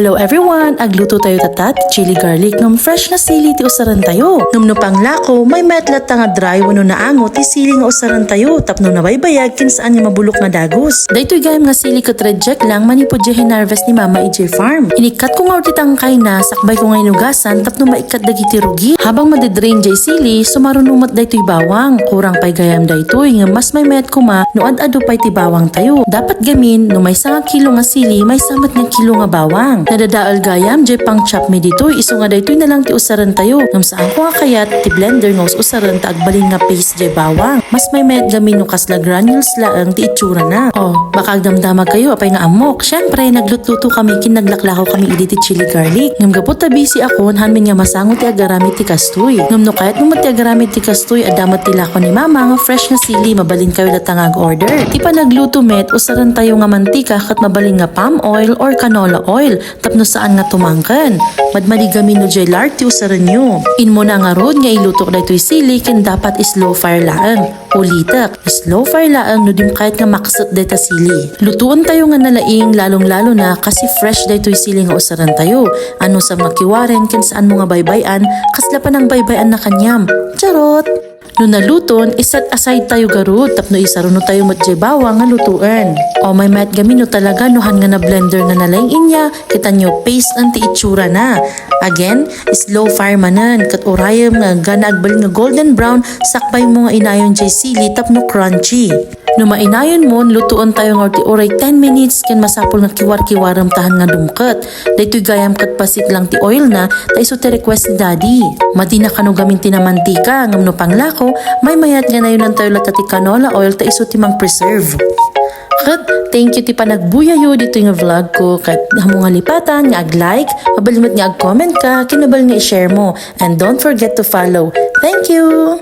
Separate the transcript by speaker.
Speaker 1: Hello everyone! Agluto tayo tatat, chili garlic, ngam fresh na sili ti usaran tayo. Ngam no panglako, may metlat nga dry wano na ango ti sili nga usaran tayo. Tapno na baybayag kinsaan nga mabulok nga dagos. Daytoy gayam nga sili kat reject lang manipod je hinarvest ni Mama EJ Farm. Inikat ko nga urti tangkay na, sakbay ko nga inugasan, tapno maikat dagiti rugi. Habang madidrain jay sili, sumarunumat daytoy bawang. Kurang pay gayam daytoy, nga mas may met kuma, no ad-ado pay ti bawang tayo. Dapat gamin, no may 1 kilo nga sili, may samat nga kilo nga bawang. Nadadaal gayam, jay pang chop me dito, iso nga daytoy na lang ti usaran tayo. Ngam saan ko nga kayat, ti blender nga usaran ta agbalin nga paste jay bawang. Mas may met gamin no kasla granules laang ti itsura na. Oh, baka agdamdamag kayo, apay nga amok. Syempre, naglutluto kami, kinaglaklakaw kami idi ti chili garlic. Ngam gapot ta busy ako, hanmin nga masango ti agaramit ti kastoy. Ngam no kahit mo ti agaramit ti kastoy, adamat ti lako ni Mama nga fresh na sili, mabalin kayo latangag order. Ti pa nagluto met, usaran tayo nga mantika kat mabalin nga palm oil or canola oil. Tapno saan nga tumangkan. Madmaligamin no jay lard ti usaran nyo. Inmo na nga rod nga ilutok daytoy sili ken dapat slow fire laang. Ulitak, slow fire laang no dim kahit nga maksat dayta sili. Lutuon tayo nga nalaing lalong-lalo na kasi fresh daytoy sili nga usaran tayo. Ano sa makiwaren ken saan mo nga baybayan kasla pa ng baybayan na kanyam. Charot! No naluton, iset aside tayo garud, tapno isaruno tayo matjay bawang nga lutuan. O may met gamin no talaga nohan nga na blender nga nalaing inya, kita nyo paste anti itsura na. Again, slow fire manan, kat orayam nga gana agbalin nga golden brown, sakbay mo nga inayon jay sili tapno crunchy. No mainayon mo, lutuon tayo nga ti oray 10 minutes ken masapol nga kiwar-kiwaram tahan nga dumket. Daytoy gayam kat pasit lang ti oil na, ta iso ti request ni Daddy. Madi na kano gamin ti na mantika, ngam no panglako, may mayat nga nayon tayo lata ti canola oil ta iso ti mang preserve. Kat, thank you ti pa nagbuyayo dito yung vlog ko. Kat hamo nga lipatan, nga ag-like, mabalimot nga ag-comment ka, kinabal nga i-share mo. And don't forget to follow. Thank you!